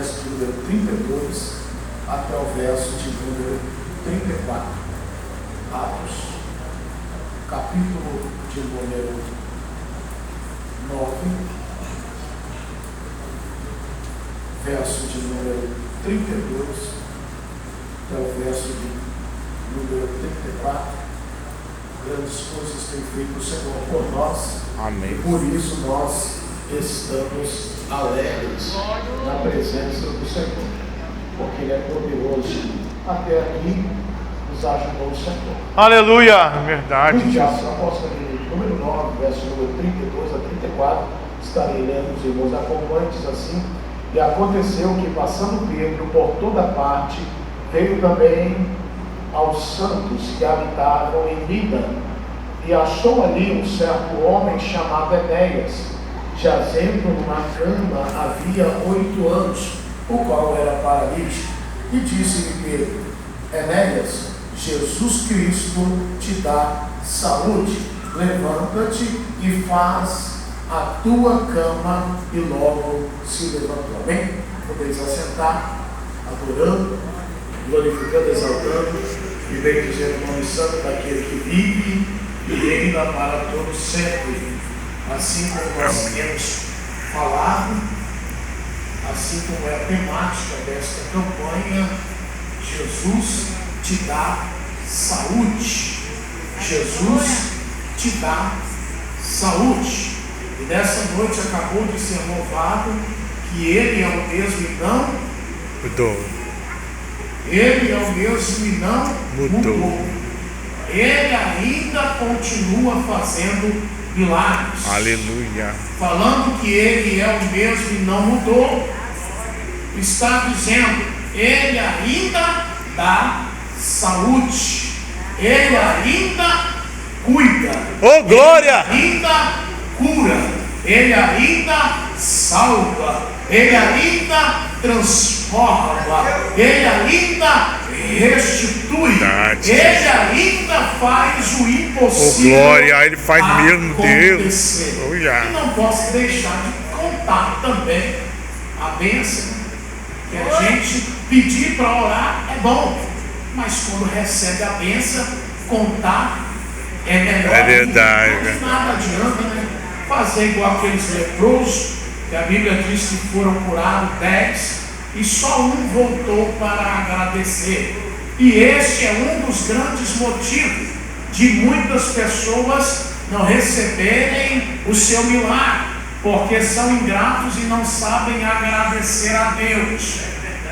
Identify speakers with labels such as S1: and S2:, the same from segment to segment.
S1: verso de número 32 até o verso de número 34. Atos, capítulo de número 9, verso de número 32 até o verso de número 34. Grandes coisas tem feito o Senhor por nós.
S2: Amém.
S1: E por isso nós estamos alegres na presença do Senhor, porque Ele é poderoso. Até aqui nos ajudou o Senhor.
S2: Aleluia, verdade.
S1: No Atos Apóstolos, número 9, verso número 32 a 34, estarei lendo, os irmãos acompanhantes assim. E aconteceu que, passando Pedro por toda parte, veio também aos santos que habitavam em Lida, e achou ali um certo homem chamado Enéas, jazendo numa cama havia 8 anos, o qual era paralítico. E disse-lhe Pedro: Enéas, Jesus Cristo te dá saúde, levanta-te e faz a tua cama. E logo se levantou. Amém? Podeis assentar, adorando, glorificando, exaltando e bendizendo o nome santo daquele que vive e reina para todo sempre. Assim como nós temos falado, assim como é a temática desta campanha, Jesus te dá saúde. Jesus te dá saúde. E nessa noite acabou de ser louvado que Ele é o mesmo e não
S2: Mudou.
S1: Ele é o mesmo e não mudou. Ele ainda continua fazendo milagres.
S2: Aleluia.
S1: Falando que Ele é o mesmo e não mudou, está dizendo: Ele ainda dá saúde. Ele ainda cuida.
S2: Oh, glória!
S1: Ele ainda cura. Ele ainda salva. Ele ainda transforma. Ele ainda restitui.
S2: Verdade.
S1: Ele ainda faz o
S2: Oh,
S1: impossível.
S2: glória! Ele faz mesmo, Deus.
S1: acontecer.
S2: Oh, já.
S1: E não posso deixar de contar também a bênção que a gente pedir para orar é bom, mas quando recebe a bênção, contar é melhor.
S2: É verdade.
S1: Mas nada adianta, né? Fazer igual aqueles leprosos, que a Bíblia diz que foram curados 10 e só um voltou para agradecer. E este é um dos grandes motivos de muitas pessoas não receberem o seu milagre, porque são ingratos e não sabem agradecer a Deus.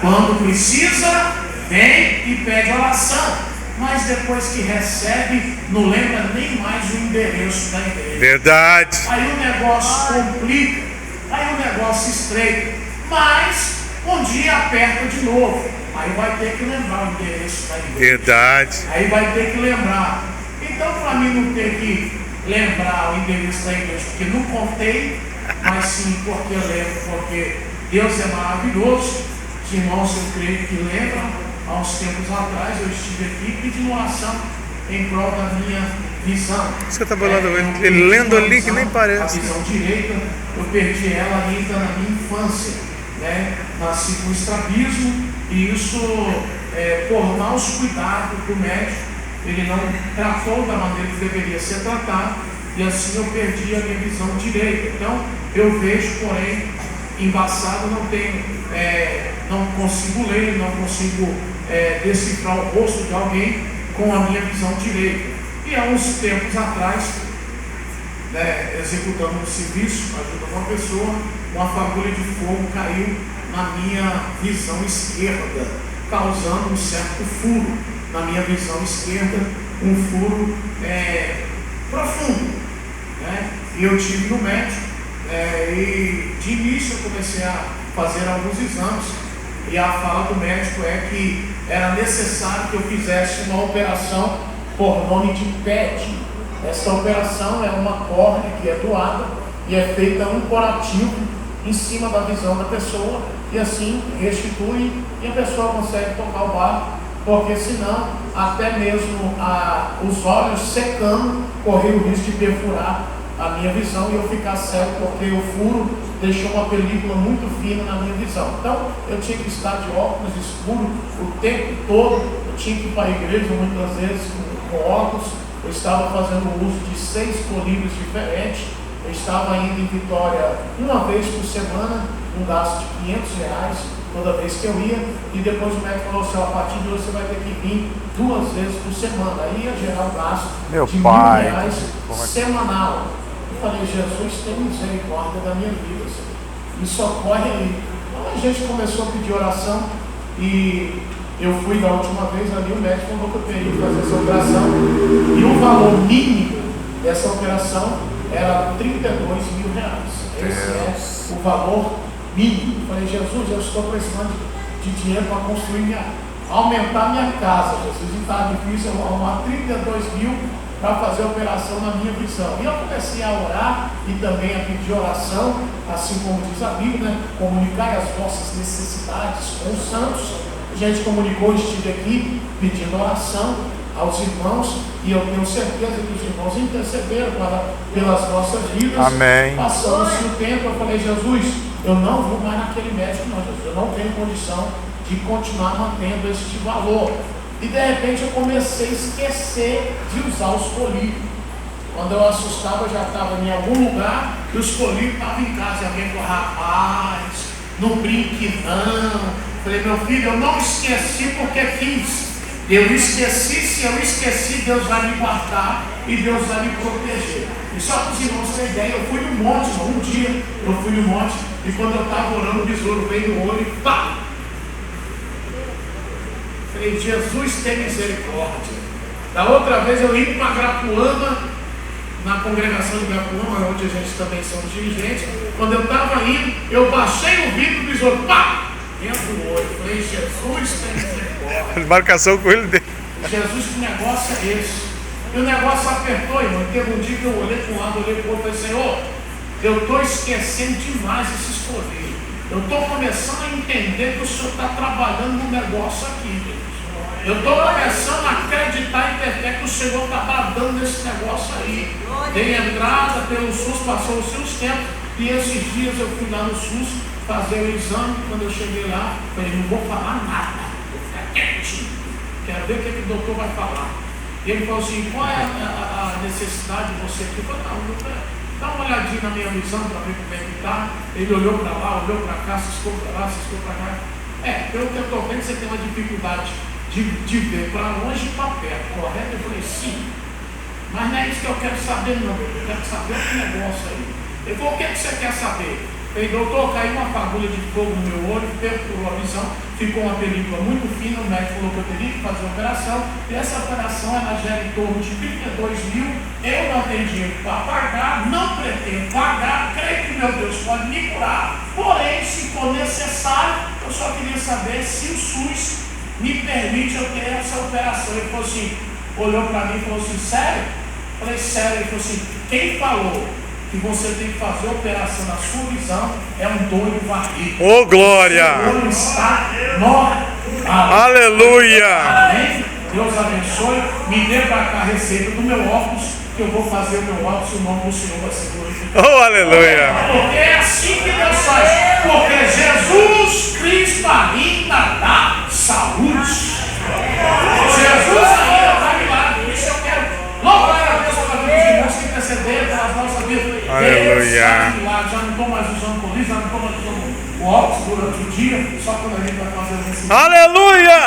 S1: Quando precisa, vem e pede oração, mas depois que recebe, não lembra nem mais o endereço da igreja.
S2: Verdade.
S1: Aí o negócio complica, aí o negócio estreita, mas um dia aperta de novo, aí vai ter que lembrar o endereço da igreja.
S2: Verdade.
S1: Aí vai ter que lembrar. Então, para mim não ter que lembrar o endereço da igreja, porque não contei, mas sim porque eu lembro, porque Deus é maravilhoso. Os irmãos, eu creio que lembram, há uns tempos atrás eu estive aqui pedindo oração em prol da minha visão.
S2: Você está falando, ele lendo ali que nem parece.
S1: A visão direita, eu perdi ela ainda na minha infância, né? Nasci com estrabismo, e isso, por maus cuidados do médico, ele não tratou da maneira que deveria ser tratado, e assim eu perdi a minha visão direita. Então eu vejo, porém, embaçado, não consigo ler, não consigo decifrar o rosto de alguém com a minha visão direita. E há uns tempos atrás, executando um serviço, ajudando uma pessoa, uma fagulha de fogo caiu na minha visão esquerda, causando um certo furo na minha visão esquerda, um furo profundo, né? E eu tive no médico, e de início eu comecei a fazer alguns exames, e a fala do médico é que era necessário que eu fizesse uma operação por nome de PET. Essa operação é uma córnea que é doada e é feita um curativo em cima da visão da pessoa, e assim restitui e a pessoa consegue tocar o barco, porque senão até mesmo os olhos secando corria o risco de perfurar a minha visão e eu ficar cego, porque o furo deixou uma película muito fina na minha visão. Então, eu tinha que estar de óculos escuros o tempo todo, eu tinha que ir para a igreja muitas vezes com óculos, eu estava fazendo uso de 6 colírios diferentes, eu estava indo em Vitória uma vez por semana, um gasto de R$500 toda vez que eu ia, e depois o médico falou assim, a partir de hoje você vai ter que vir 2 vezes por semana. Aí ia gerar um gasto de R$1.000 semanal. Eu falei, Jesus, tem misericórdia da minha vida, Senhor. E socorre aí. Então a gente começou a pedir oração, e eu fui da última vez ali, o médico falou que eu teria que fazer essa operação, e o valor mínimo dessa operação era R$32.000. Esse é o valor mínimo. Eu falei, Jesus, eu estou precisando de dinheiro para construir aumentar minha casa, Jesus, e está difícil eu arrumar 32 mil para fazer a operação na minha visão. E eu comecei a orar e também a pedir oração, assim como diz a Bíblia, né? Comunicar as vossas necessidades com os santos. A gente comunicou, estive aqui pedindo oração aos irmãos, e eu tenho certeza que os irmãos intercederam pelas nossas vidas.
S2: Amém.
S1: Passando-se o tempo, eu falei, Jesus, eu não vou mais naquele médico, não, Jesus, eu não tenho condição de continuar mantendo este valor. E de repente eu comecei a esquecer de usar os colírios. Quando eu assustava, eu já estava em algum lugar e os colírios estavam em casa. E alguém falou, rapaz, não brinque não. Falei, meu filho, eu não esqueci porque quis. Eu esqueci, se eu esqueci, Deus vai me guardar e Deus vai me proteger. E só para os irmãos terem ideia, eu fui no monte, um dia eu fui no monte, e quando eu estava orando, o besouro veio no olho e pá! Falei, Jesus tem misericórdia. Da outra vez eu ia para Grapuama, na congregação de Grapuama, onde a gente também são dirigentes. Quando eu estava indo, eu baixei o vidro do besouro, pá! Dentro do olho. Falei, Jesus tem misericórdia.
S2: Embarcação com ele dentro.
S1: Jesus, que negócio é esse? E o negócio apertou, irmão. Teve um dia que eu olhei para um lado, olhei para o outro e falei, Senhor, eu estou esquecendo demais esses colírios. Eu estou começando a entender que o Senhor está trabalhando no negócio aqui, Deus. Eu estou começando a acreditar e ter que o Senhor está bradando nesse negócio aí. Dei entrada pelo SUS, passou os seus tempos, e esses dias eu fui lá no SUS fazer o exame. Quando eu cheguei lá, falei, não vou falar nada, vou ficar quietinho, quero ver o que o doutor vai falar. E ele falou assim, qual é a necessidade de você aqui? Eu falei, não, doutor, dá uma olhadinha na minha visão para ver como é que está. Ele olhou para lá, olhou para cá, ciscou para lá, ciscou para cá. Pelo que eu estou vendo, você tem uma dificuldade de ver para longe e para perto, correto? Eu falei, sim, mas não é isso que eu quero saber não, eu quero saber outro negócio aí. Ele falou, o que você quer saber? Eu falei, doutor, caiu uma fagulha de fogo no meu olho, perfurou a visão, ficou uma película muito fina, o médico falou que eu teria que fazer a operação, e essa operação ela gera em torno de 32 mil, eu não tenho dinheiro para pagar, não pretendo pagar, creio que meu Deus pode me curar, porém, se for necessário, eu só queria saber se o SUS me permite eu ter essa operação. Ele falou assim, olhou para mim e falou assim, sério? Eu falei, sério. Ele falou assim, quem falou que você tem que fazer a operação na sua visão é um doido varrido.
S2: Ô, glória!
S1: O olho está morto.
S2: Aleluia!
S1: Amém? Deus abençoe. Me dê para cá a receita do meu óculos, que eu vou fazer o meu óculos e o nome do Senhor vai ser glorificado.
S2: Oh, aleluia!
S1: Porque é assim que Deus faz. Porque Jesus Cristo ainda dá saúde. Jesus ainda dá milagre. Por isso eu quero louvar a Deus pela vida dos irmãos que intercederam pelas nossas vidas.
S2: Aleluia.
S1: Já não estou mais usando colírio, já não estou mais usando o óculos durante o dia, só quando a gente vai fazer o ensino.
S2: Aleluia!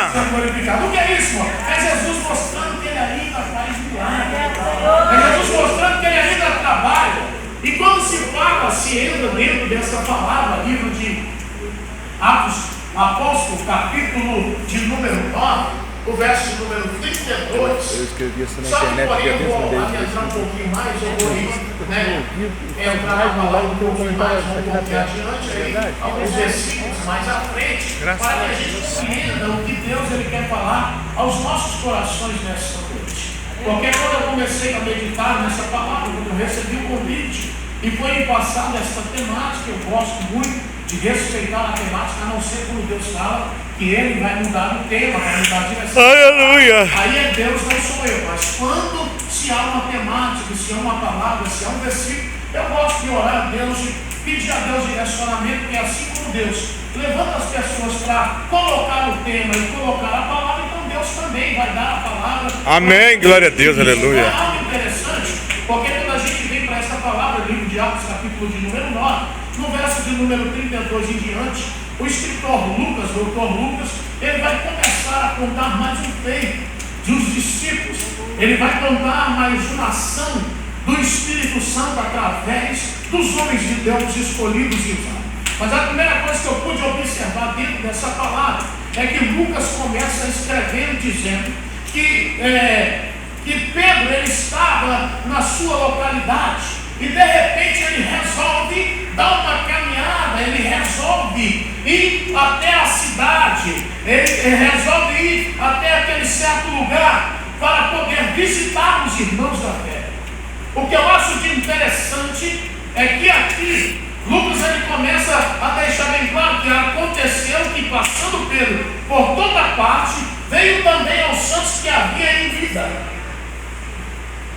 S1: O que é isso, irmão? É Jesus mostrando que ele ainda faz milagre. É Jesus mostrando que ele ainda trabalha. E quando se fala, se entra dentro dessa palavra, livro de Atos Apóstolos, capítulo de número 9, o verso de número 32.
S3: Eu escrevi isso na
S1: Só que
S3: internet,
S1: porém eu
S3: eu
S1: vou
S3: mandei.
S1: entrar um pouquinho mais, eu vou entrar na palavra um pouquinho mais, um pouquinho adiante, aí, alguns versículos mais à frente, para que a gente compreenda o que Deus ele quer falar aos nossos corações nessa noite. Porque quando eu comecei a meditar nessa palavra, quando eu recebi o convite e foi me passada essa temática, eu gosto muito de respeitar a temática, a não ser quando Deus fala que Ele vai mudar o tema, vai mudar a direção.
S2: Aleluia!
S1: Aí é Deus, não sou eu. Mas quando se há uma temática, se há uma palavra, se há um versículo, eu gosto de orar a Deus, de pedir a Deus direcionamento, porque assim como Deus levanta as pessoas para colocar o tema e colocar a palavra, então Deus também vai dar a palavra.
S2: Amém, glória a Deus, aleluia.
S1: É algo interessante, porque quando a gente vem para essa palavra, livro de Atos, capítulo de número 9, no verso de número 32 em diante, o escritor Lucas, doutor Lucas, ele vai começar a contar mais um feito dos discípulos. Ele vai contar mais uma ação do Espírito Santo através dos homens de Deus escolhidos e usados. Mas a primeira coisa que eu pude observar dentro dessa palavra é que Lucas começa escrevendo dizendo que Pedro ele estava na sua localidade e de repente ele resolve dar uma caminhada, ele resolve ir até a cidade, ele resolve ir até aquele certo lugar para poder visitar os irmãos da fé. O que eu acho de interessante é que aqui Lucas ele começa a deixar bem claro que aconteceu que, passando Pedro por toda parte, veio também aos santos que havia em vida.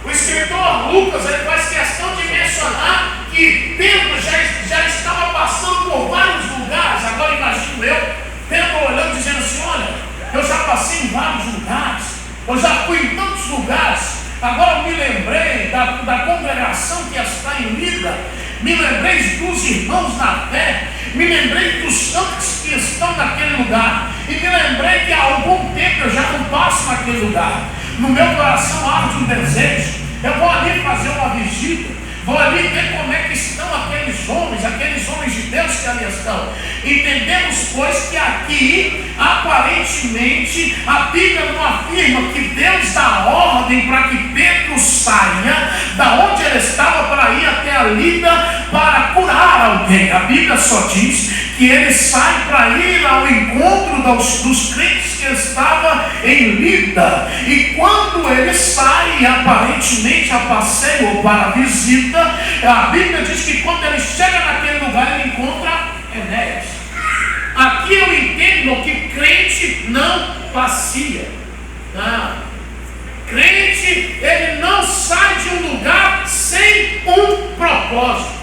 S1: O escritor Lucas ele faz questão de mencionar que Pedro já estava passando por vários lugares. Agora imagino eu, Pedro olhando e dizendo assim: olha, eu já passei em vários lugares, eu já fui em tantos lugares. Agora eu me lembrei da congregação que está em Lida, me lembrei dos irmãos na fé, me lembrei dos santos que estão naquele lugar, e me lembrei que há algum tempo eu já não passo naquele lugar. No meu coração arde um desejo, eu vou ali fazer uma visita, vou ali ver como é que estão aqueles homens de Deus que ali estão. Entendemos, pois, que aqui, aparentemente, a Bíblia não afirma que Deus dá ordem para que Pedro saia da onde ele estava para ir até a Lida para curar alguém. A Bíblia só diz que ele sai para ir ao encontro dos crentes que estava em Lida. E quando ele sai, aparentemente a passeio ou para a visita, a Bíblia diz que quando ele chega naquele lugar, ele encontra Enéas. Aqui eu entendo que crente não passeia. Não. Crente, ele não sai de um lugar sem um propósito.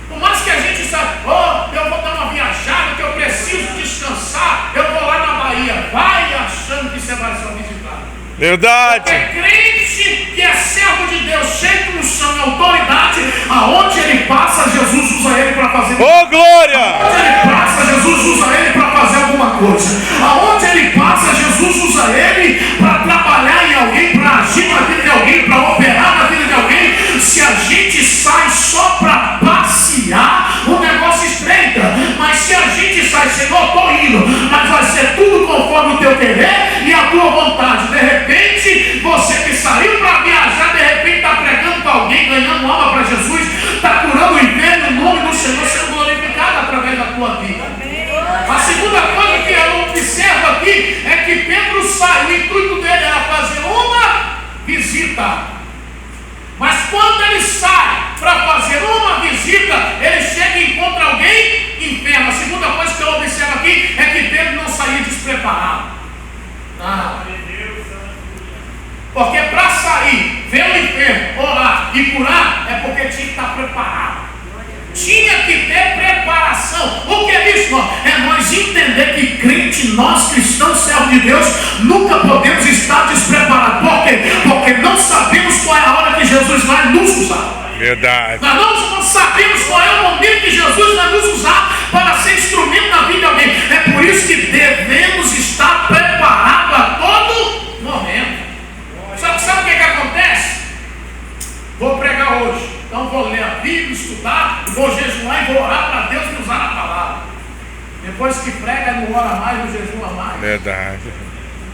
S1: Por mais que a gente saiba, eu vou dar uma viajada, que eu preciso descansar, eu vou lá na Bahia. Vai achando que você vai só visitar.
S2: Verdade.
S1: Porque crente que é servo de Deus, cheio de unção e autoridade, aonde ele passa, Jesus usa ele para fazer.
S2: Oh, glória!
S1: Aonde ele passa, Jesus usa ele para fazer alguma coisa. Aonde ele passa, Jesus usa ele para trabalhar em alguém, para agir na vida de alguém, para operar na vida de alguém. Se a gente sai só para passear, o negócio estreita. Mas se a gente sai, Senhor, estou indo, mas vai ser tudo conforme o teu querer e a tua vontade. De repente, você que saiu para viajar, de repente está pregando para alguém, ganhando alma para Jesus, está curando o enfermo, em nome do Senhor sendo glorificado através da tua vida. A segunda coisa que eu observo aqui é que Pedro sai, o intuito dele era fazer uma visita. Mas quando ele sai para fazer uma visita, ele chega e encontra alguém enfermo. A segunda coisa que eu observo aqui é que Pedro não saía despreparado. Porque para sair, ver o enfermo, orar e curar, é porque tinha que estar preparado. Tinha que ter preparação. O que é isso, irmão? É nós entender que crente, nós cristãos, servos de Deus, nunca podemos estar despreparados. Por quê? Porque não sabemos qual é a hora que Jesus vai nos usar.
S2: Verdade.
S1: Nós não sabemos qual é o momento que Jesus vai nos usar para ser instrumento na vida de alguém. É por isso que devemos estar preparados a todo momento. Sabe o que acontece? Vou pregar hoje, então vou ler a Bíblia, estudar, vou jejuar e vou orar para Deus me usar a palavra. Depois que prega, não ora mais, não jejua mais.
S2: Verdade.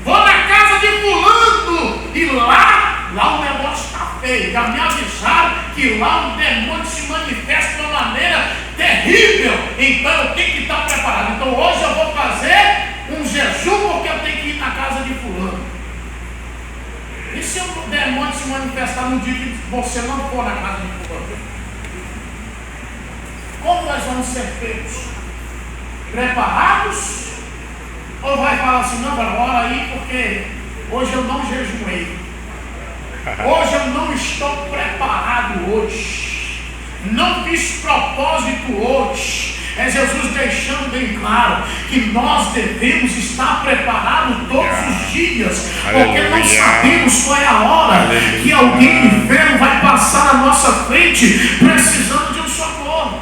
S1: Vou na casa de fulano e lá o negócio está feio. Já me avisaram que lá o demônio se manifesta de uma maneira terrível. Então eu tenho que estar preparado. Então hoje eu vou fazer um jejum porque eu tenho que ir na casa de fulano. E se o demônio se manifestar no dia que você não for na casa de fulano? Como nós vamos ser feitos? Preparados? Ou vai falar assim, não, ora aí porque hoje eu não jejuei. Hoje eu não estou preparado hoje. não fiz propósito hoje. É Jesus deixando bem claro que nós devemos estar preparados todos os dias, porque não sabemos qual é a hora que alguém enfermo vai passar na nossa frente precisando de um socorro.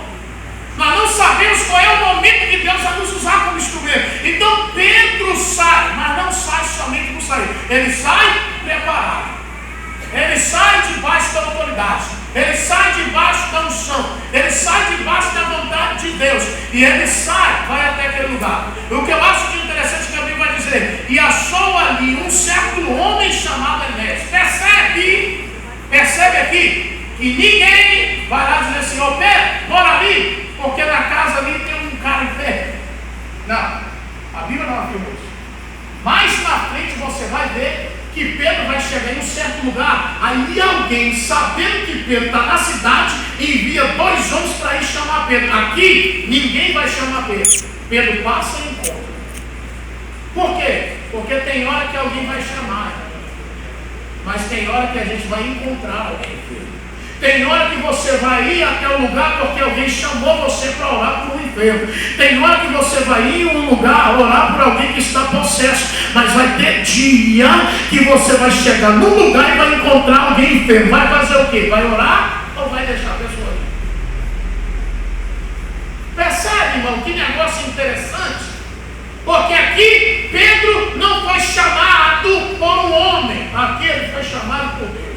S1: Nós não sabemos qual é o momento que Deus vai nos usar como instrumento. Então Pedro sai, mas não sai somente por sair. Ele sai preparado. Ele sai debaixo da autoridade. Ele sai debaixo da unção. Ele sai debaixo da vontade de Deus. E ele sai, vai até aquele lugar. O que eu acho de interessante que a Bíblia vai dizer: e achou ali um certo homem chamado Enéas. Percebe aqui que ninguém vai lá dizer assim: ô Pedro, mora ali, porque na casa ali tem um cara enfermo. Não, a Bíblia não afirma isso. Mais na frente você vai ver que Pedro vai chegar em um certo lugar. Aí alguém, sabendo que Pedro está na cidade, envia 2 homens para ir chamar Pedro. Aqui ninguém vai chamar Pedro. Pedro passa e encontra. Por quê? Porque tem hora que alguém vai chamar, mas tem hora que a gente vai encontrar alguém. Tem hora que você vai ir até o lugar porque alguém chamou você para orar por um enfermo. Tem hora que você vai ir em um lugar orar por alguém que está possesso. Mas vai ter dia que você vai chegar num lugar e vai encontrar alguém enfermo. Vai fazer o quê? Vai orar ou vai deixar a pessoa ir? Percebe, irmão, que negócio interessante? Porque aqui Pedro não foi chamado por um homem. Aqui ele foi chamado por Deus.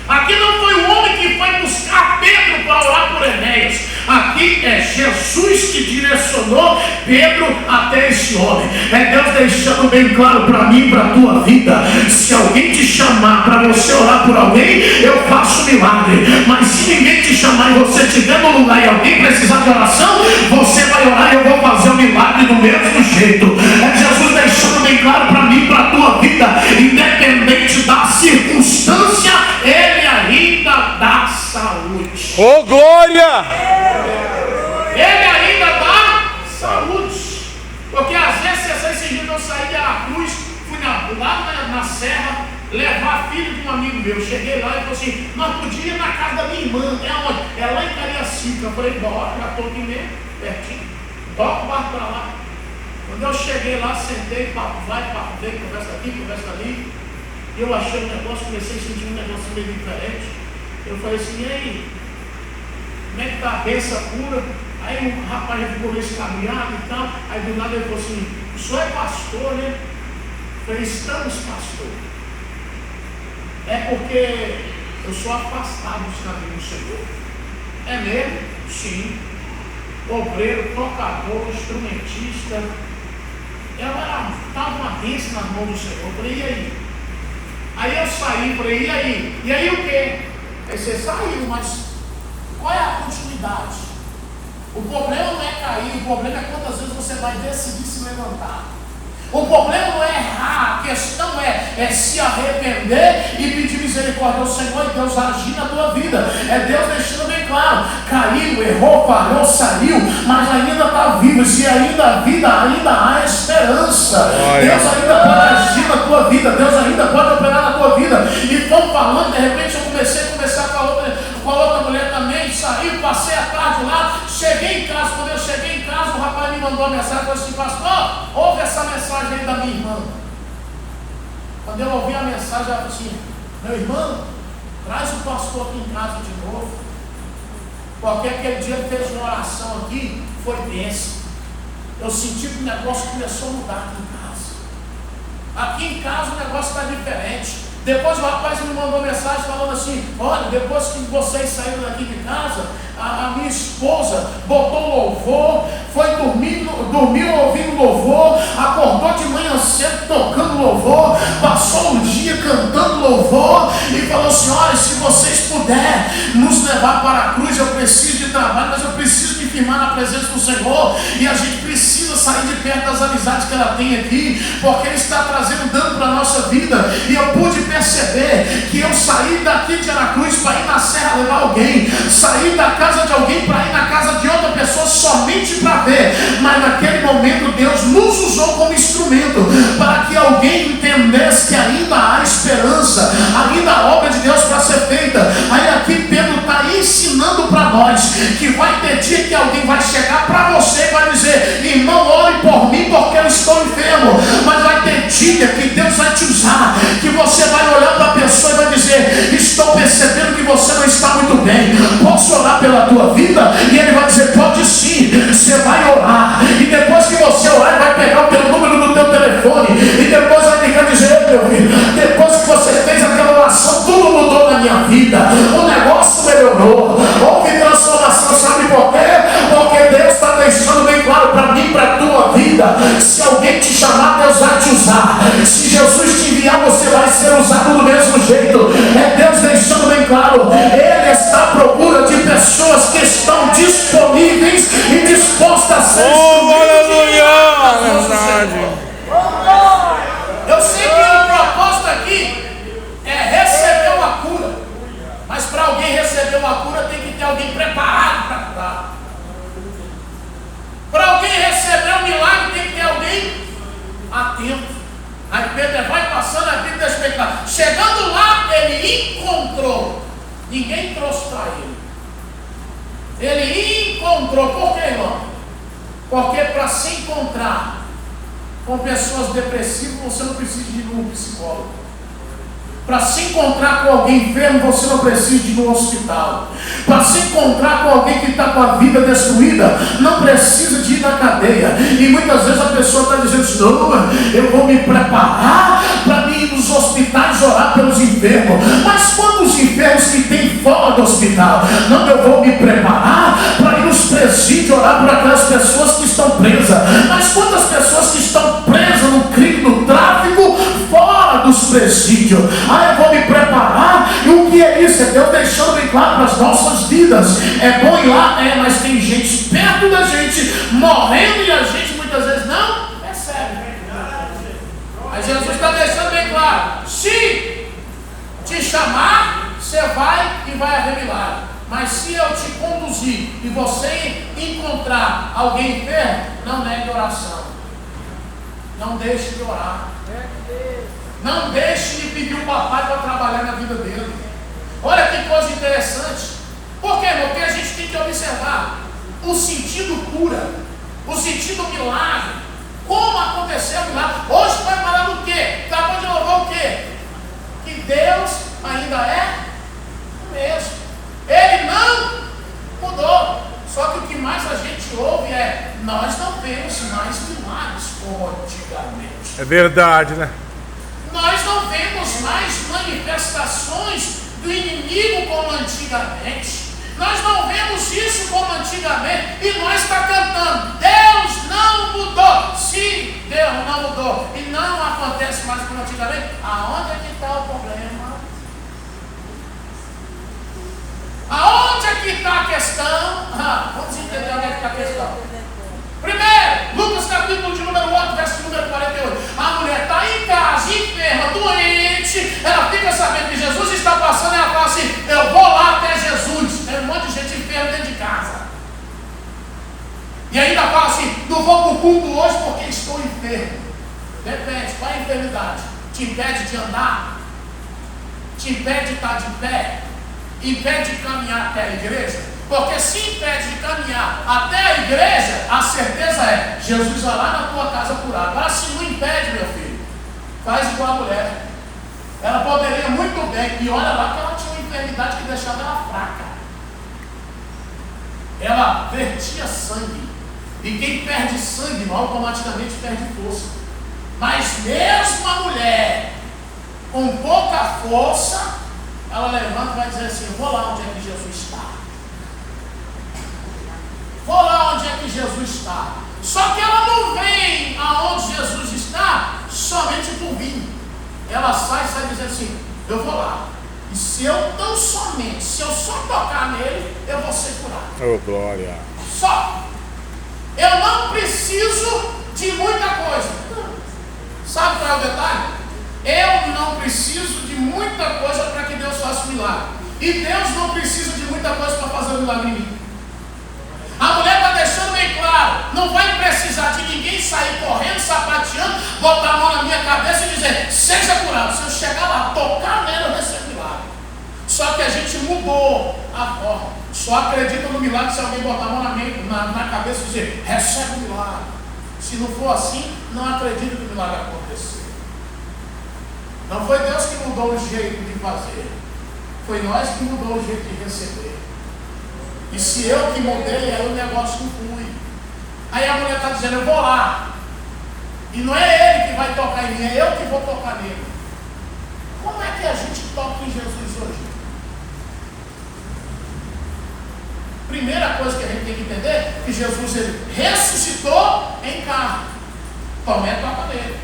S1: Aqui não foi o homem que foi buscar Pedro para orar por Enéas. Aqui é Jesus que direcionou Pedro até esse homem. É Deus deixando bem claro para mim e para a tua vida: se alguém te chamar para você orar por alguém, eu faço milagre. Mas se ninguém te chamar e você estiver no lugar e alguém precisar de oração, você vai orar e eu vou fazer o milagre do mesmo jeito. É Jesus deixando bem claro para mim e para a tua vida: independente da circunstância, Ele ainda dá saúde.
S2: Ô, glória!
S1: Ele ainda dá saúde. Porque às vezes, esses dias eu saí da cruz, fui lá na serra levar filho de um amigo meu. Cheguei lá e falei assim: nós podíamos ir na casa da minha irmã. É onde? É lá em Cariacica. Eu falei: bora, já estou aqui mesmo, pertinho. Toca o barco para lá. Quando eu cheguei lá, sentei, papo vai, papo vem, conversa aqui, conversa ali. Eu achei um negócio, comecei a sentir um negócio meio diferente. Eu falei assim: e aí? Como é que está a benção cura? Aí o rapaz já ficou meio escabriado e tal. Aí do nada ele falou assim: o senhor é pastor, né? Eu falei: estamos, pastor. É porque eu sou afastado dos caminhos do Senhor. É mesmo? Sim. Obreiro, tocador, instrumentista. Ela estava uma bênção nas mãos do Senhor. Eu falei: e aí? Aí eu saí, falei: e aí? E aí o quê? Aí você saiu, mas qual é a continuidade? O problema não é cair, o problema é quantas vezes você vai decidir se levantar. O problema não é errar, a questão é se arrepender e pedir misericórdia ao Senhor e Deus agir na tua vida. É Deus deixando bem claro: caiu, errou, parou, saiu, mas ainda está vivo. Se ainda há vida, ainda há esperança. Deus ainda pode agir na tua vida, Deus ainda pode operar na tua vida. E vamos falando, de repente eu comecei a conversar com a outra mulher também, saí, passei a tarde lá, cheguei em casa. Quando eu cheguei em casa, o rapaz me mandou uma mensagem, falou assim: pastor, ouve essa mensagem aí da minha irmã. Quando eu ouvi a mensagem, ela falou assim: meu irmão, traz o pastor aqui em casa de novo, porque aquele dia ele fez uma oração aqui, foi bênção. Eu senti que o negócio começou a mudar aqui em casa. Aqui em casa o negócio está diferente. Depois o rapaz me mandou mensagem falando assim: olha, depois que vocês saíram daqui de casa, a minha esposa botou louvor, foi dormiu ouvindo louvor, acordou de manhã cedo tocando louvor, passou o dia cantando louvor e falou assim: olha, se vocês puderem nos levar para a cruz, eu preciso de trabalho, mas eu preciso me firmar na presença do Senhor, e a gente precisa sair de perto das amizades que ela tem aqui, porque Ele está trazendo dano para a nossa vida. E eu pude perceber que eu saí daqui de Aracruz para ir na serra levar alguém, saí da casa de alguém para ir na casa de outra pessoa somente para ver, mas naquele momento Deus nos usou como instrumento para que alguém entendesse que ainda há esperança, ainda há obra de Deus para ser feita. Aí aqui Pedro está ensinando para posso orar pela tua vida? E ele vai dizer, pode sim, você vai orar. E depois que você orar, ele vai pegar o teu número do teu telefone. E depois vai ligar e dizer, meu filho, depois que você fez aquela oração, tudo mudou na minha vida. O negócio melhorou. Houve transformação, sabe por quê? Porque Deus está deixando bem claro para mim, para a tua vida. Se alguém te chamar, Deus vai te usar. Se Jesus te enviar, você vai ser usado do mesmo jeito. É Deus deixando bem claro. Ele está à procura de pessoas que estão disponíveis e dispostas a ser
S2: aleluia! Verdade.
S1: Eu sei que o propósito aqui é receber uma cura. Mas para alguém receber uma cura, tem que ter alguém preparado para curar. Para alguém receber um milagre, tem que ter alguém atento. Aí Pedro vai passando a vida da expectativa. Chegando lá, ele encontrou. Ninguém trouxe para ele. Ele encontrou. Por quê, irmão? Porque para se encontrar com pessoas depressivas, você não precisa de ir num psicólogo. Para se encontrar com alguém enfermo, você não precisa de ir no hospital. Para se encontrar com alguém que está com a vida destruída, não precisa de ir na cadeia. E muitas vezes a pessoa está dizendo assim, não, eu vou me preparar para ir nos hospitais orar pelos enfermos. Mas quantos enfermos que tem fora do hospital? Não, eu vou me preparar para ir nos presídios orar por aquelas pessoas que estão presas. Mas quantas pessoas que estão presas no crime, no tráfico, fora dos presídios? Eu vou me preparar. E o que é isso? É Deus deixando bem claro para as nossas vidas. É bom ir lá, mas tem gente perto da gente, morrendo, e a gente muitas vezes não percebe. Mas Jesus está deixando bem claro: se te chamar, você vai e vai haver milagre. Mas se eu te conduzir e você encontrar alguém enfermo, não negue oração. Não deixe de orar. Não deixe de pedir o papai para trabalhar na vida dele. Olha que coisa interessante. Por quê, irmão? Porque a gente tem que observar o sentido cura, o sentido milagre. Como aconteceu o milagre? Hoje vai falar do quê? Acabou de louvar o quê? Que Deus ainda é o mesmo. Ele não mudou. Só que o que mais a gente ouve é: nós não vemos mais milagres como antigamente.
S2: É verdade, né?
S1: Nós não vemos mais manifestações do inimigo como antigamente. Nós não vemos isso como antigamente. E nós estamos cantando: Deus não mudou. Se Deus não mudou e não acontece mais como antigamente, aonde é que está o problema? Aonde é que está a questão? Vamos entender onde é que está a questão. Primeiro, Lucas capítulo de número 8, verso número 48. A mulher está em casa, enferma, doente. Ela fica sabendo que Jesus está passando e ela fala assim: eu vou lá até Jesus. Tem um monte de gente enferma dentro de casa. E ainda fala assim: não vou para o culto hoje porque estou enfermo. Depende, qual é a enfermidade? Te impede de andar? Te impede de estar de pé? Impede de caminhar até a igreja? Porque se impede de caminhar até a igreja, a certeza é: Jesus vai lá na tua casa curar. Agora, se não impede, meu filho, faz igual a mulher. Ela poderia muito bem, e olha lá que ela tinha uma enfermidade que deixava ela fraca. Ela vertia sangue. E quem perde sangue, automaticamente perde força. Mas mesmo a mulher com pouca força, ela levanta e vai dizer assim: eu vou lá onde é que Jesus está. Vou lá onde é que Jesus está. Só que ela não vem aonde Jesus está somente por vir. Ela sai dizendo assim: eu vou lá. E se eu só tocar nele, eu vou ser curado.
S2: Oh, glória.
S1: Só. Eu não preciso de muita coisa. Sabe qual é o detalhe? Eu não preciso de muita coisa para que Deus faça um milagre. E Deus não precisa de muita coisa para fazer um milagre em mim. A mulher está deixando bem claro: não vai precisar de ninguém sair correndo, sapateando, botar a mão na minha cabeça e dizer: seja curado. Se eu chegar lá, tocar nela, eu recebo milagre. Só que a gente mudou a forma. Só acredita no milagre se alguém botar a mão na cabeça e dizer: recebe o milagre. Se não for assim, não acredita que o milagre aconteceu. Não foi Deus que mudou o jeito de fazer. Foi nós que mudou o jeito de receber.
S3: E se eu que mudei, aí o negócio não flui. Aí a mulher está dizendo, eu vou lá. E não é ele que vai tocar em mim, é eu que vou tocar nele. Como é que a gente toca em Jesus hoje? Primeira coisa que a gente tem que entender é que Jesus ele ressuscitou em carne. Tomé toca nele.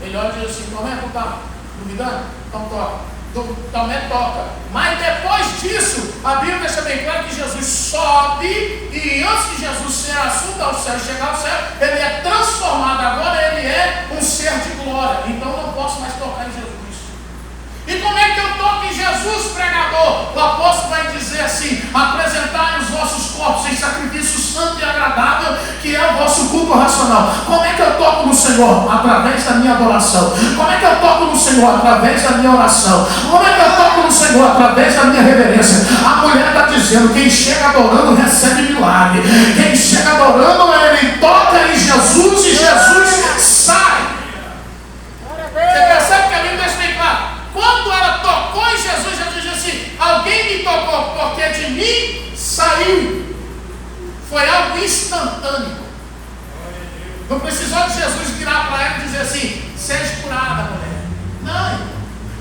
S3: Ele olha e diz assim, Tomé, não está duvidando? Então toca. Tomé toca. Mas depois disso, a Bíblia deixa bem claro que Jesus sobe e antes de Jesus ser assunto ao céu e chegar ao céu, ele é transformado. Agora ele é um ser de glória. Então eu não posso mais tocar em Jesus. E como é que eu toco em Jesus, pregador? O apóstolo vai dizer assim, apresentai os vossos corpos em sacrifício santo e agradável, que é o vosso culto racional. Como é que eu toco no Senhor? Através da minha adoração. Como é que eu toco no Senhor? Através da minha oração. Como é que eu toco no Senhor? Através da minha reverência. A mulher está dizendo, quem chega adorando recebe milagre. Quem chega adorando, ele toca em Jesus e Jesus sai. Você percebe que a Bíblia deixa bem claro? Quando ela tocou em Jesus, Jesus disse assim, alguém me tocou, porque de mim saiu. Foi algo instantâneo. Não precisou de Jesus virar para ela e dizer assim, seja curada, mulher. Não.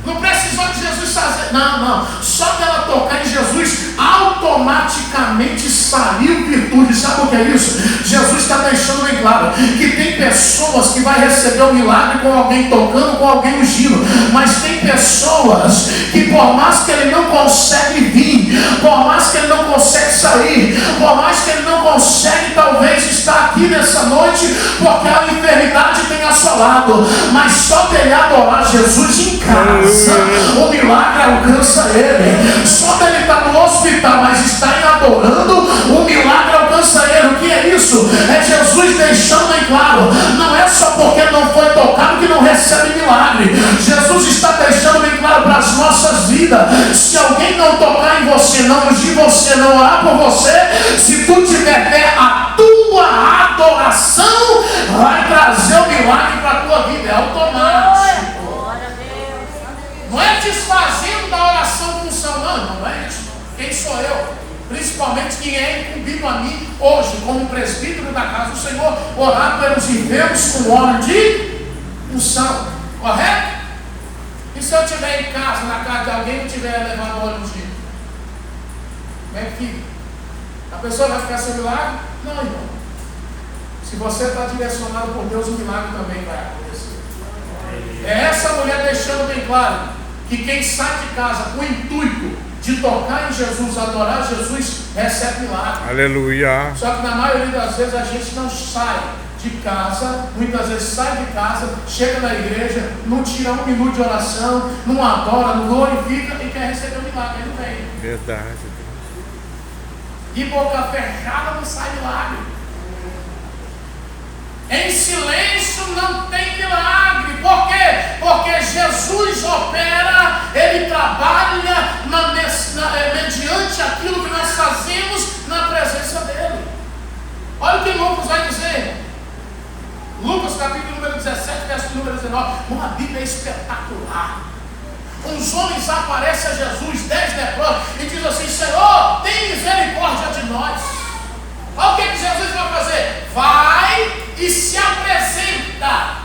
S3: Não precisou de Jesus fazer. Não. Só dela tocar em Jesus, automaticamente saiu virtude. Sabe o que é isso? Jesus está deixando bem claro que tem pessoas que vai receber um milagre com alguém tocando, com alguém ungindo. Mas tem pessoas que por mais que ele não consegue vir, por mais que ele não consegue sair, por mais que ele não consegue talvez estar aqui nessa noite, porque a enfermidade tem assolado. Mas só dele adorar Jesus em casa, o milagre alcança ele. Só dele estar no hospital, mas está adorando, o milagre alcança ele. O que é isso? É Jesus deixando bem claro, não é só porque não foi tocado que não recebe milagre. Jesus está deixando bem claro para as nossas vidas, se alguém não tocar em você, não ungir você, não orar por você, se tu tiver fé, a tua adoração vai trazer o milagre para a tua vida. É automático. Não é desfazendo da oração com unção, não é isso. Quem sou eu? Principalmente quem é incumbido a mim hoje, como presbítero da casa do Senhor, orar pelos enfermos com óleo de unção, correto? E se eu estiver em casa, na casa de alguém que tiver levado óleo ungido? Como é que fica? A pessoa vai ficar sem milagre? Não, irmão. Se você está direcionado por Deus, o milagre também vai acontecer. É essa mulher deixando bem claro que quem sai de casa com o intuito de tocar em Jesus, adorar Jesus, recebe milagre.
S2: Aleluia.
S3: Só que na maioria das vezes a gente não sai de casa, muitas vezes sai de casa, chega na igreja, não tira um minuto de oração, não adora, não glorifica e quer receber o milagre. Ele não vem.
S2: Verdade.
S3: De boca fechada não sai milagre. Em silêncio não tem milagre. Por quê? Porque Jesus opera, ele trabalha mediante aquilo que nós fazemos na presença dele. Olha o que Lucas vai dizer. Lucas capítulo número 17, verso número 19. Uma Bíblia espetacular. Uns homens aparecem a Jesus, 10 leprosos, e diz assim, Senhor, tem misericórdia de nós. Olha o que Jesus vai fazer. Vai e se apresenta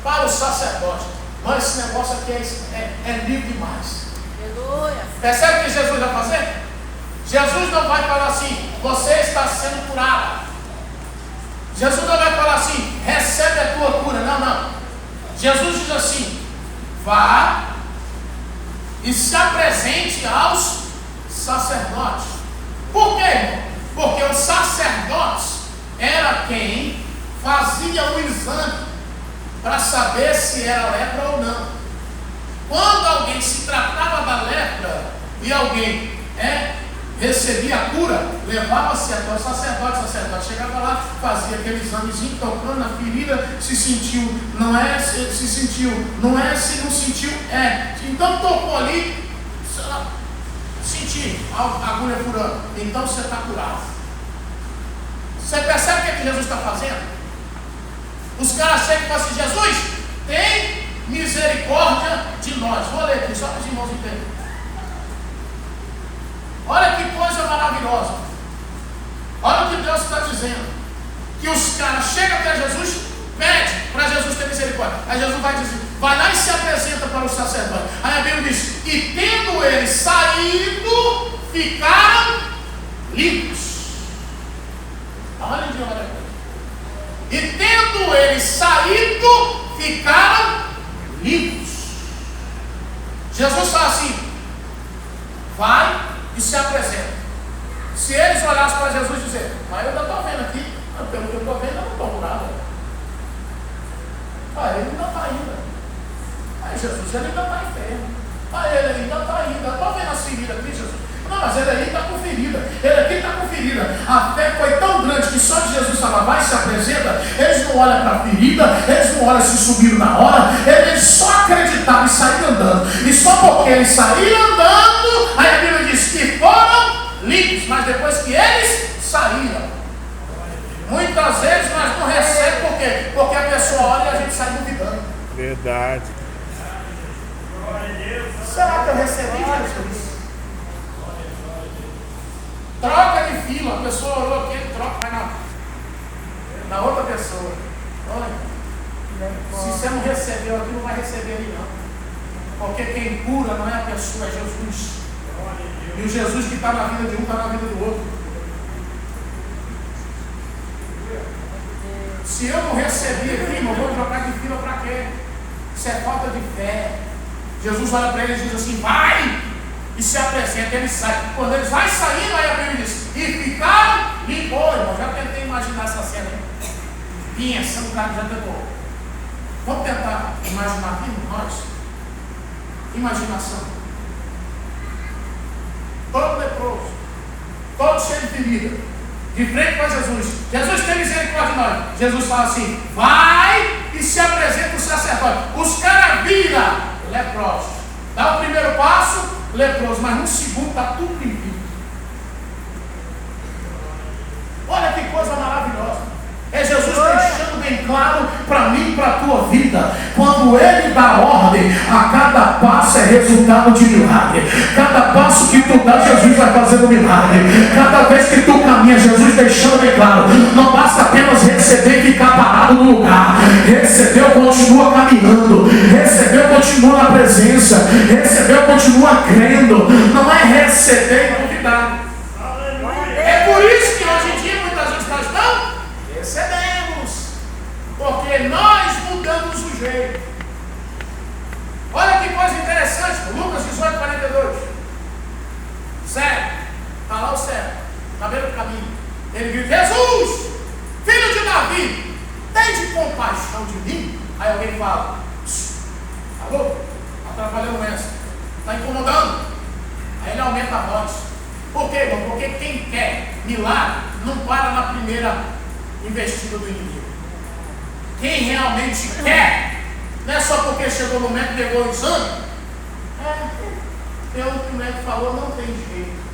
S3: para o sacerdote. Mas esse negócio aqui é livre demais. Aleluia. Percebe o que Jesus vai fazer? Jesus não vai falar assim, você está sendo curado. Jesus não vai falar assim, recebe a tua cura. Não. Jesus diz assim, vá e se apresente aos sacerdotes. Por quê? Porque os sacerdotes era quem fazia o exame para saber se era lepra ou não. Quando alguém se tratava da lepra e alguém recebia a cura, levava-se até o sacerdote chegava lá, fazia aquele examezinho, tocando na ferida, se sentiu, não é, se sentiu, não é, se não sentiu, então tocou ali, senti a agulha furando, então você está curado. Você percebe o que Jesus está fazendo? Os caras chegam e falam assim, Jesus, tem misericórdia de nós. Vou ler aqui, só para os irmãos entenderem. Olha que coisa maravilhosa. Olha o que Deus está dizendo. Que os caras chegam até Jesus, pede para Jesus ter misericórdia. Aí Jesus vai dizer, vai lá e se apresenta para o sacerdote. Aí a Bíblia diz, e tendo eles saído, ficaram limpos. Olha de olha. E tendo eles saído, ficaram limpos. Jesus fala assim, vai e se apresenta. Se eles olhassem para Jesus e dizer, mas eu ainda estou vendo aqui, pelo que eu estou vendo, eu não estou curado. Ele ainda está ainda. Aí Jesus, ele ainda está enfermo. Ele ainda está ainda. Eu estou vendo as feridas aqui, Jesus. Não, mas ele aí está com ferida. Ele aqui está com ferida. A fé foi tão grande que só de Jesus falar, vai e se apresenta. Eles não olham para a ferida, eles não olham se subiram na hora. Eles só acreditaram e saíram andando. E só porque eles saíram andando, aí a Bíblia diz que foram limpos. Mas depois que eles saíram, muitas vezes nós não recebemos, por quê? Porque a pessoa olha e a gente sai duvidando.
S2: Verdade.
S3: Será que eu recebi, Jesus? Troca de fila, a pessoa orou aqui, ele troca, vai na outra pessoa. Olha, se você não recebeu aqui, não vai receber ali não. Porque quem cura não é a pessoa, é Jesus. E o Jesus que está na vida de um, está na vida do outro. Se eu não recebi aqui, irmão, vou trocar de fila para quê? Isso é falta de fé. Jesus olha para ele e diz assim, vai! E se apresenta, ele sai. Quando eles vai saindo, aí a Bíblia diz, e ficaram limpos. Eu já tentei imaginar essa cena aí. Pensa, o cara já tentou. Vamos tentar imaginar aqui, nós. Imaginação. Todo leproso, todo cheio de ferida, de frente para Jesus. Jesus tem misericórdia de nós. Jesus fala assim, vai e se apresenta o sacerdote. Os caras viram leprosos. Dá o primeiro passo, leproso, mas no segundo está tudo limpinho. Olha que coisa maravilhosa. É Jesus deixando bem claro para mim e para a tua vida. Quando Ele dá ordem, a cada passo é resultado de milagre. Cada passo que tu dá, Jesus vai fazendo milagre. Cada vez que tu caminha, Jesus deixando bem claro. Não basta apenas receber e ficar parado no lugar. Recebeu, continua caminhando. Recebeu, continua na presença. Recebeu, continua crendo. Não é receber e duvidar. É por isso que hoje em dia muitas vezes nós não recebemos, porque nós mudamos o jeito. Olha que coisa interessante, Lucas 18:42. Cego, está lá o cego, na beira do caminho. Ele grita, Jesus, filho de Davi, tem de compaixão de mim? Aí alguém fala, alô, atrapalhando o mestre, está incomodando. Aí ele aumenta a voz. Por quê, irmão? Porque quem quer milagre não para na primeira investida do inimigo. Quem realmente quer, não é só porque chegou no médico e pegou o exame. Pelo que o médico falou, não tem jeito.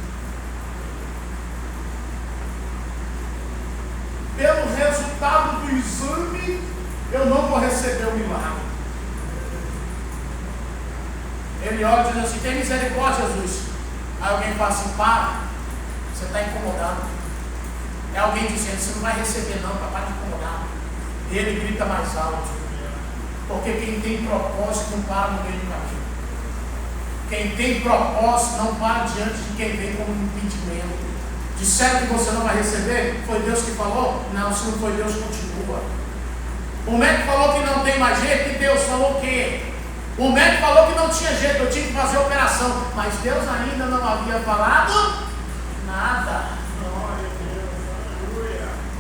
S3: Pelo resultado do exame, eu não vou receber o milagre. Ele olha e diz assim, tem misericórdia, Jesus. Aí alguém fala assim, para, você está incomodado. É alguém dizendo, você não vai receber não, para de incomodar. E ele grita mais alto. Porque quem tem propósito não para no meio do caminho. Quem tem propósito não para diante de quem vem como um impedimento. Disseram que você não vai receber? Foi Deus que falou? Não, se não foi Deus, continua. O médico falou que não tem mais jeito, e Deus falou o quê? O médico falou que não tinha jeito, eu tinha que fazer a operação. Mas Deus ainda não havia falado nada.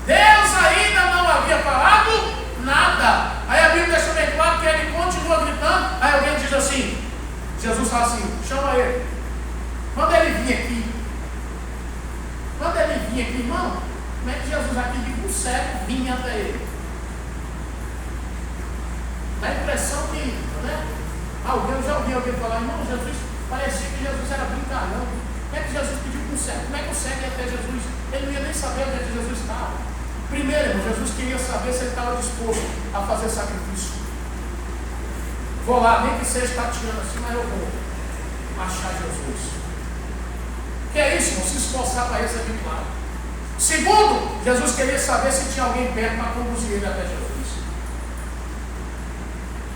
S3: Deus ainda não havia falado nada. Aí a Bíblia deixa bem claro que ele continua gritando. Aí alguém diz assim, Jesus fala assim, chama ele. Quando ele vir aqui, irmão, como é que Jesus aqui de um cego vinha até ele? Dá a impressão que, né? Eu já ouvi alguém falar, irmão, Jesus, parecia que Jesus era brincalhão. Como é que Jesus pediu para o cego? Como é que o cego ia até Jesus? Ele não ia nem saber onde é que Jesus estava. Primeiro, irmão, Jesus queria saber se ele estava disposto a fazer sacrifício. Vou lá, nem que seja tateando assim, mas eu vou achar Jesus. Que é isso, irmão? Se esforçar para receber milagre. Segundo, Jesus queria saber se tinha alguém perto para conduzir ele até Jesus.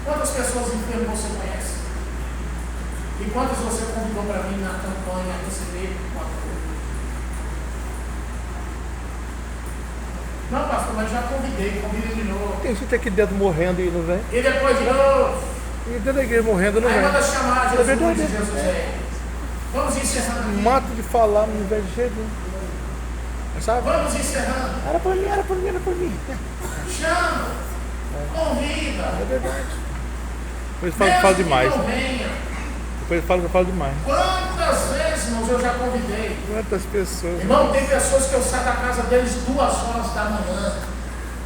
S3: Quantas pessoas enfermas você conhece? E quantas você convidou para mim na campanha a receber uma cura? Não, pastor, mas já convidei de novo.
S2: Tem gente aqui dentro morrendo e não vem.
S3: E depois de novo.
S2: E dentro da igreja morrendo não
S3: Aí
S2: vem.
S3: manda chamar Jesus,
S2: verdade.
S3: Jesus é. Vamos encerrando aqui.
S2: Mato de falar, não vem de jeito nenhum. Sabe?
S3: Vamos encerrando.
S2: Era por mim, era por mim, era por mim.
S3: Chama. Convida.
S2: É verdade. Depois
S3: Mesmo
S2: fala
S3: que
S2: demais.
S3: não venha.
S2: Depois fala que eu falo demais.
S3: Quantas vezes, irmãos, eu já convidei.
S2: Quantas pessoas.
S3: Irmão, tem pessoas que eu saio da casa deles 2 horas da manhã.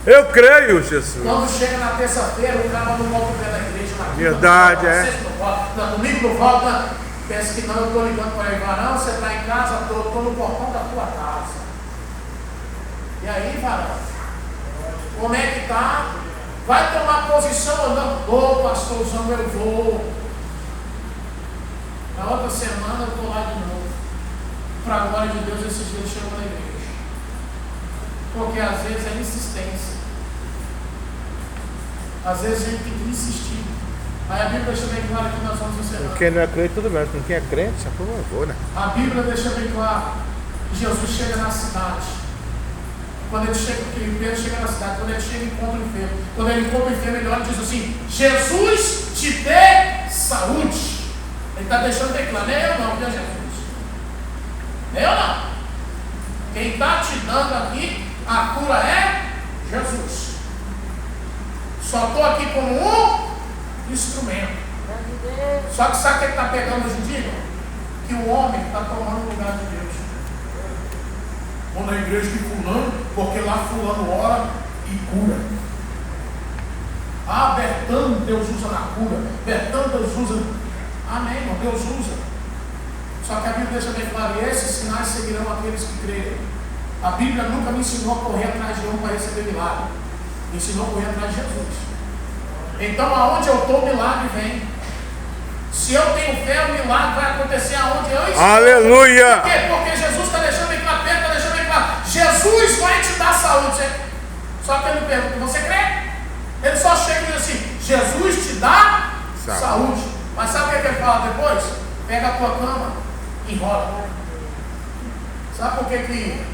S2: Eu creio, Jesus.
S3: Quando chega na terça-feira, o cara não volta o pé da igreja. Na quinta
S2: Verdade,
S3: não volta,
S2: é.
S3: na sexta não volta, no domingo não volta. Pensa que não, eu estou ligando para ele. Varão, você está em casa, estou no portão da tua casa. E aí, varão? Como é que tá? Vai tomar posição ou não? Ô, pastorzão, eu vou. Na outra semana eu estou lá de novo. Para a glória de Deus, esses dias chegam na igreja. Porque às vezes é insistência. Às vezes a gente tem que insistir. Aí a Bíblia deixa bem claro que nós vamos encerrar.
S2: Quem não é crente, tudo bem. Com quem é crente, já por favor, né?
S3: A Bíblia deixa bem claro que Jesus chega na cidade. Quando ele chega, que Pedro chega na cidade, quando ele chega, encontra o enfermo. Quando ele encontra o enfermo, ele olha e diz assim: Jesus te dê saúde. Ele está deixando bem claro, nem eu não, viu, Jesus? Nem eu não. Quem está te dando aqui a cura é Jesus. Só estou aqui como um instrumento. Só que sabe o que ele está pegando hoje em dia? Que o homem está tomando o lugar de Deus. Vou na igreja de fulano, porque lá fulano ora e cura. Ah, Bertão, Deus usa na cura. Bertão, Deus usa. Amém, irmão, Deus usa. Só que a Bíblia deixa bem claro, e esses sinais seguirão aqueles que crerem. A Bíblia nunca me ensinou a correr atrás de um para receber milagre. Me ensinou a correr atrás de Jesus. Então, aonde eu estou, o milagre vem. Se eu tenho fé, o milagre vai acontecer aonde eu estou.
S2: Aleluia!
S3: Por quê? Porque Jesus está deixando bem claro, Pedro está deixando bem claro. Jesus vai te dar saúde. Só que ele pergunta, você crê? Ele só chega e diz assim, Jesus te dá saúde. Mas sabe o que ele fala depois? Pega a tua cama e enrola. Sabe por que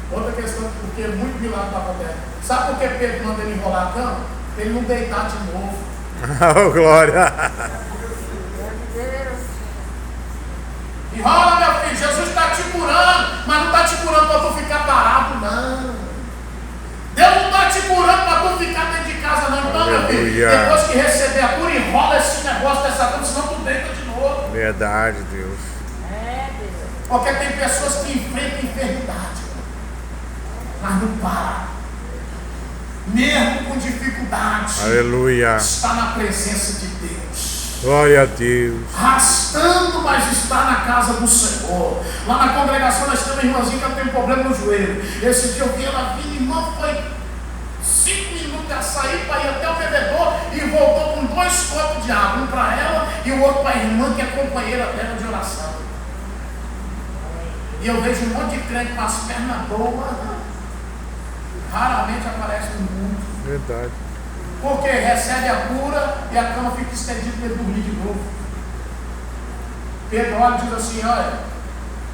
S3: outra questão, porque muito milagre está acontecendo. Sabe por que Pedro manda ele enrolar a cama? Ele não deitar de novo.
S2: Oh, glória!
S3: Enrola, meu filho, Jesus está te curando, mas não está te curando para tu ficar parado, não. Deus não está te curando para tu ficar dentro de casa, não. Então, meu filho, depois que receber a cura, enrola esse negócio dessa cama, senão tu deita de novo.
S2: Verdade, Deus.
S3: Porque tem pessoas que enfrentam enfermidade, mas não param. Mesmo com dificuldade,
S2: Aleluia.
S3: está na presença de Deus.
S2: Glória a Deus.
S3: Arrastando, mas está na casa do Senhor. Lá na congregação nós temos uma irmãzinha que tem um problema no joelho. Esse dia eu vi ela vir, irmã, foi 5 minutos a sair para ir até o bebedor e voltou com 2 copos de água, um para ela e o outro para a irmã que é companheira dela de oração. E eu vejo um monte de crente com as pernas boas, raramente aparece no mundo.
S2: Verdade.
S3: Porque recebe a cura e a cama fica estendida para ele dormir de novo. Pedro olha e diz assim, olha,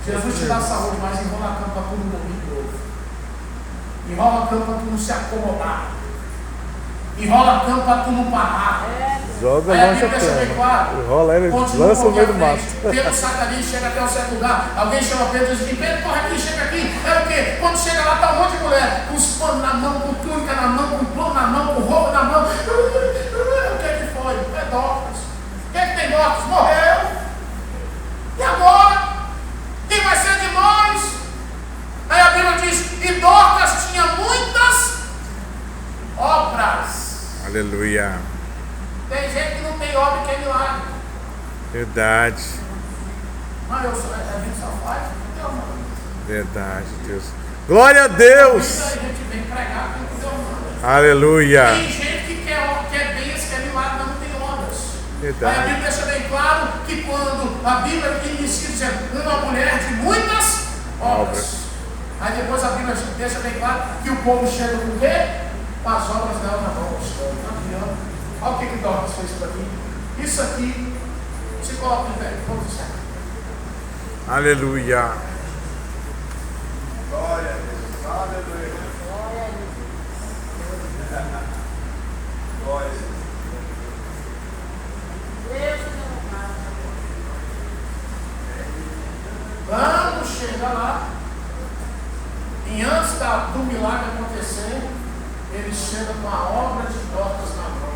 S3: Jesus te dá saúde, mas enrola a cama para tu não dormir de novo. Enrola a cama para tu não se acomodar. Enrola a cama para tu não parar.
S2: Joga
S3: Aí a
S2: longe a
S3: Bíblia deixa bem
S2: cama.
S3: claro.
S2: Enrola ele,
S3: Continua
S2: lança no meio do
S3: à frente.
S2: mato.
S3: Pedro saca ali, chega até um certo lugar. Alguém chama Pedro e diz assim, Pedro, corre aqui, chega aqui. É o quê? Quando chega lá, tá um monte de mulher, com os panos na mão, com túnica na mão, com pano na mão, com roupa na mão. O que foi? É Dorcas. Quem é que tem Dorcas? Morreu. E agora? Quem vai ser de nós? Aí a Bíblia diz, e Dorcas tinha muitas obras.
S2: Aleluia.
S3: Tem gente que não tem obra e quer milagre.
S2: Verdade.
S3: Mas a gente só faz, Deus manda.
S2: Verdade, Deus. Glória a Deus.
S3: A gente vem pregar com o que Deus manda.
S2: Aleluia.
S3: Tem gente que quer bênção, quer milagre, mas não tem obras.
S2: Verdade.
S3: Aí a Bíblia deixa bem claro que quando a Bíblia inicia dizendo uma mulher de muitas obras. Aí depois a Bíblia deixa bem claro que o povo chega com o quê? Com as obras dela na mão. Olha o que Dorcas fez para mim. Isso aqui, se coloca em pé. Vamos encerrar.
S2: Aleluia.
S4: Glória a Deus. Aleluia. Glória a Deus.
S3: Quando chega lá, e antes do milagre acontecer, ele chega com a obra de Dorcas na mão.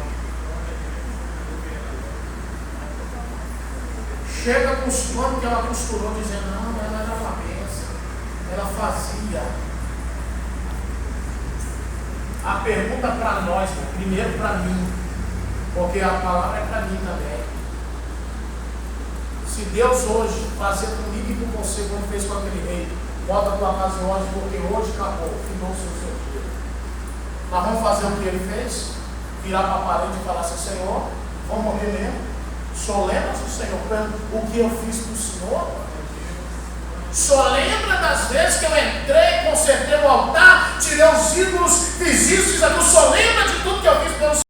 S3: Chega com os panos que ela costurou, dizendo, não, ela era uma bênção, ela fazia. A pergunta para nós, primeiro para mim, porque a palavra é para mim também. Se Deus hoje fazer comigo e com você, como fez com aquele rei, bota a tua casa hoje, porque hoje acabou, finou-se o seu dia. Nós vamos fazer o que ele fez, virar para a parede e falar assim, Senhor, vamos morrer mesmo. Só lembra do Senhor o que eu fiz para o Senhor? Só lembra das vezes que eu entrei, consertei o altar, tirei os ídolos, fiz isso, só lembra de tudo que eu fiz pelo Senhor.